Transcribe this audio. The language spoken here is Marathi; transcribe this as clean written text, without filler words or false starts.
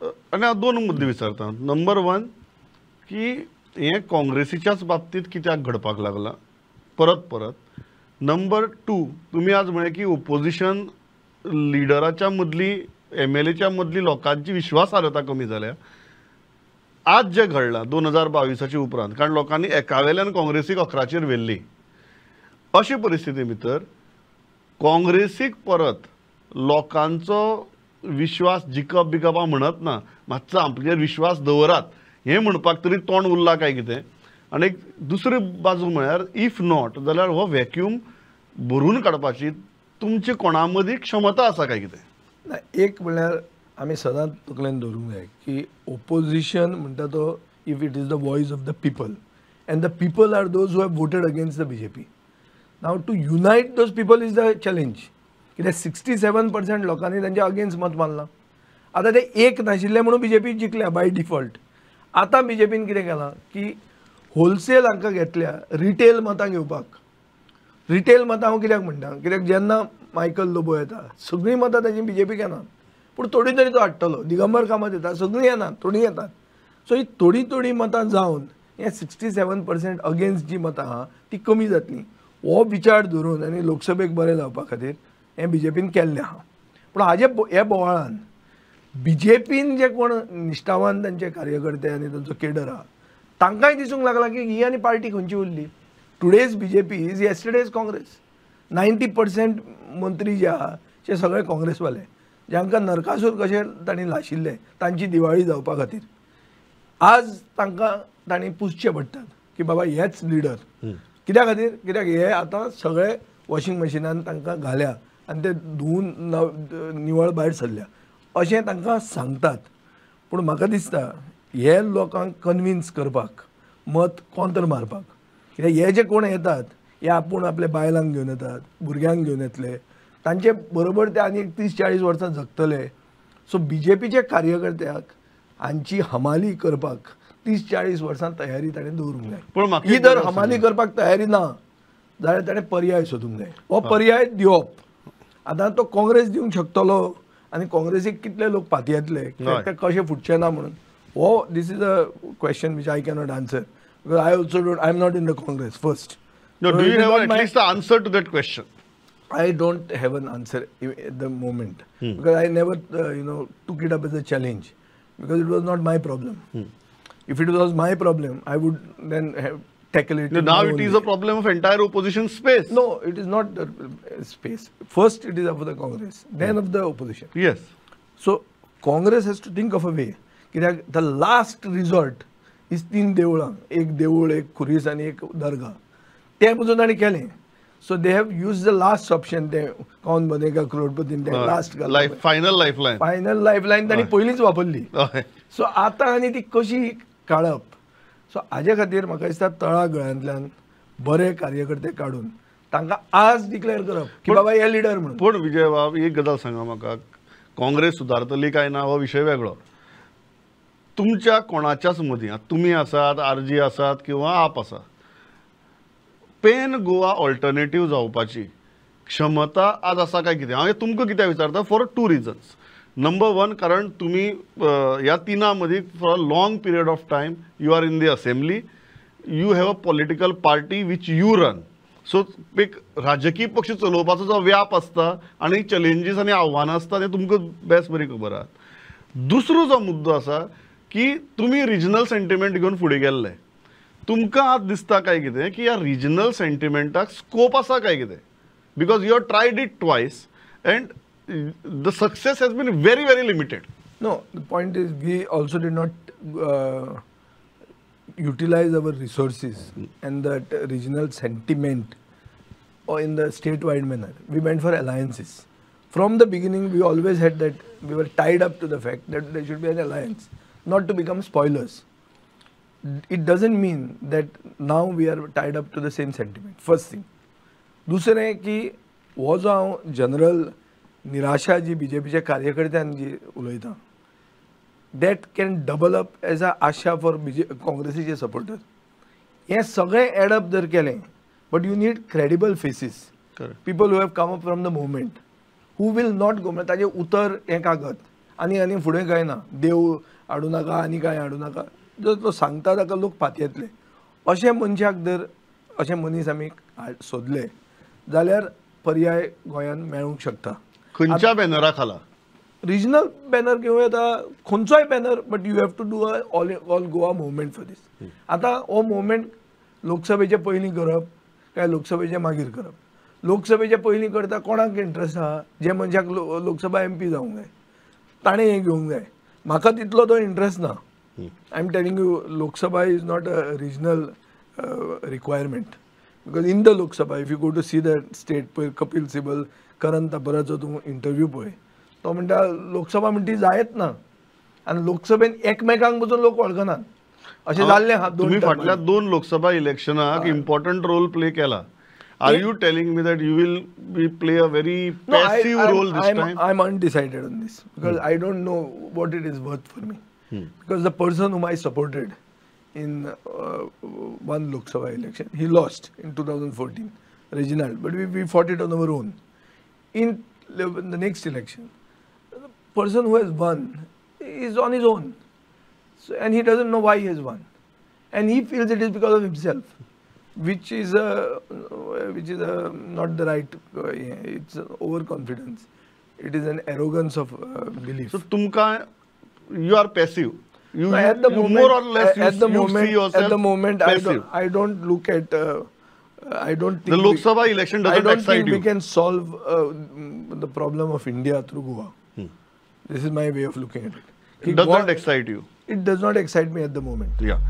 आनी हांव दोन मुद्दे विचारता. नंबर वन की हे काँग्रेसीच्याच बाबतींत कित्याक घडपाक लागला परत परत. नंबर टू, तुम्ही आज म्हळे की ओपोजिशन लिडराच्या मदली MLAच्या मदली लोकांची विश्वासार्हता कमी जाल्या. आज जे घडलां 2022च्या उपरांत, कारण लोकांनी एकावेल्यान काँग्रेसीक 11चेर व्हेल्ली, अशे परिस्थिती भितर काँग्रेसीक परत लोकांचो विश्वास जिखप बिखप हांव म्हणत ना, मातसो आपल्याचेर विश्वास दवरात हें म्हणपाक तरी तोंड उरलां काय कितें. आनी एक दुसरी बाजू म्हळ्यार इफ नॉट जाल्यार हो व्हॅक्यूम भरून काडपाची तुमची कोणा मदीं क्षमता आसा काय कितें. एक म्हळ्यार आमी सदांच तकलेन दवरूंक जाय की ओपोजिशन म्हणटा तो if it is the voice of the people and the people are those who have voted against the BJP. Now to unite those people is the challenge. कित्याक 67% लोकांनी तांच्या अगेन्स्ट मत मारलां. आतां ते एक नाशिल्ले म्हणून BJP जिखल्या बाय डिफॉल्ट. आतां BJPन कितें केलां की होलसेल हांकां घेतल्या रिटेल मतां घेवपाक. रिटेल मतां हांव कित्याक म्हणटा, कित्याक जेन्ना मायकल लोबो येता सगळीं मतां ताची BJP घेनात, पूण थोडी तरी तो हाडटलो. दिगंबर कामत येता सगळीं येनात, थोडीं येतात. सो ही थोडी मतां जावन हे 67% अगेन्स्ट जी मतां आहा ती कमी जातली हो विचार धरून आनी लोकसभेक बरें जावपा खातीर हें BJPन केल्लें आहा. पूण हे बोवाळान BJPन जे कोण निश्ठावान तांचे कार्यकर्ते आनी तांचो केडर आहा तांकांय दिसूंक लागला की ही आनी पार्टी खंयची उरली. Today's BJP is yesterday's Congress. 90% मंत्री जे आहा ते सगळे काँग्रेसवाले, जांकां नरकासूर कशे तांणी लाशिल्ले तांची दिवाळी जावपा खातीर आज तांकां तांणी पुसचें पडटात की बाबा हेच लिडर. कित्या खातीर, कित्याक हे आतां सगळे वॉशिंग मशिनान तांकां घाल्या आनी ते धुवन निवळ भायर सरल्या अशें तांकां सांगतात. पूण म्हाका दिसता हे लोकांक कन्विन्स करपाक मत कोंतर मारपाक, कित्याक हे जे कोण येतात हे आपूण आपल्या बायलांक घेवन येतात, भुरग्यांक घेवन येतले, तांचे बरोबर ते आनी 30-40 वर्सां जगतले. सो BJPचे कार्यकर्त्याक हांची हमाली करपाक 30-40 वर्सां तयारी ताणें दवरूंक जाय. ही जर हमाली करपाक तयारी ना जाल्यार ताणें पर्याय सोदूंक जाय. हो पर्याय दिवप आतां तो काँग्रेस दिवंक शकतलो आनी काँग्रेसीक कितले लोक फाटी येतले ते कशें फुटचे ना म्हणून हो this is a question which I cannot answer because I also don't, I am not in the Congress first. No, do you have at least the answer to that question? I don't have an answer at the moment because I never took it up as a challenge because it was not my problem. If it was my problem, I would then have tackle it. Now it is a problem of entire opposition space. No, it is not the space. First it is of the Congress, then of the opposition. Yes. So Congress has to think of a way. The last resort is 3 देवळां, एक देवूळ, एक खुरीस आनी एक दर्गा. ते पसून ताणें केलें. So they have use the last option. ते कौन बनेगा करोडपतीन ते लास्ट फायनल लायफलायन ताणें पयलींच वापरली. सो आतां आनी ती कशी काडप. सो हाजे खातीर म्हाका दिसता तळागळ्यांतल्यान बरे कार्यकर्ते काडून तांकां आज डिक्लेअर करप की बाबा हे लिडर म्हणून. पूण विजय बाब एक गजाल सांगा म्हाका, काँग्रेस सुदारतली काय ना हो विशय वेगळो. तुमच्या कोणाच्याच मदीं तुमी आसात, RG आसात किंवा आप आसा, पेन गोवा ऑल्टरनेटीव जावपाची क्षमता आज आसा काय कितें. हांव तुमकां कित्याक विचारता फॉर 2 रिजन्स. नंबर 1 कारण तुमी ह्या तिना मदीं for a long period of time you are in the assembly, you have a political party which you run. So एक राजकीय पक्ष चलोवपाचो जो व्याप आसता आनी चॅलेंजीस आनी आव्हानां आसता तें तुमकां बेस्ट बरी खबर आहा. दुसरो जो मुद्दो आसा की तुमी रिजनल सेंटिमेंट घेवन फुडें गेल्ले. तुमकां आज दिसता काय कितें की ह्या रिजनल सेंटिमेंटाक स्कोप आसा काय कितें. Because you have tried it twice and the success has been very very limited. No, the point is we also did not utilize our resources and that regional sentiment or in the statewide manner. We went for alliances. From the beginning, we always had that we were tied up to the fact that there should be an alliance, not to become spoilers. It doesn't mean that now we are tied up to the same sentiment. First thing. दुसरें की हो जो हांव जनरल निराशा जी BJPच्या कार्यकर्त्यान जी उलयता, that can double up as a Asha for काँग्रेसीचे सपोर्टर. हे सगळें एड अप जर केलें, but you need credible faces. Correct. People who have come up from the movement, who will not go. ताजे उतर हें कागद आनी फुडें कांय ना, देव हाडूं नाका आनी कांय हाडूं नाका, जर तो सांगता ताका लोक फातयेतले. अशे मनशाक जर अशे मनीस आमी सोदले जाल्यार पर्याय गोंयांत मेळूंक शकता. खंयच्या बॅनरा खाला? रिजनल बॅनर घेवं येता, खंयचोय banner, but you have to do all Goa movement for this. आतां हो मुवमेंट लोकसभेचे पयलीं करप काय लोकसभेचे मागीर करप? लोकसभेचे पयलीं करता कोणाक इंट्रस्ट आहा? जे मनशाक लोकसभा MP जावंक जाय ताणें हें घेवंक जाय. म्हाका तितलो तो इंट्रस्ट ना. I am telling you, Lok Sabha is not a regional requirement, because in the Lok Sabha if you go to see the state, पळय कपिल सिबल, करण तापराचो तूं इंटरव्यू पळय, तो म्हणटा लोकसभा म्हणटी जायत ना, आनी लोकसभेन एकमेकांक पसून लोक वळखनात. अशें जाल्लें आहा. तुम्ही फाटल्या 2 लोकसभा इलेक्शनाक इम्पॉर्टंट रोल प्ले केला. Are you telling me that you will play a very passive role this time? I'm undecided on this because I don't know what it is worth for me. Because the person whom I supported in one Lok Sabha election, he lost in 2014, Reginald, but we fought it on our own. In the next election, the person who has won is on his own, so, and he doesn't know why he has won, and he feels it is because of himself. Which is not the right. It's overconfidence. It is an arrogance of belief. So, tumka, you are passive. You, at the moment, more or less, at the moment, see yourself at the moment, passive. I don't look at. I don't think the Lok Sabha election doesn't I don't excite think you. we can solve the problem of India through Goa. This is my way of looking at it. It does not excite you. It does not excite me at the moment. Yeah.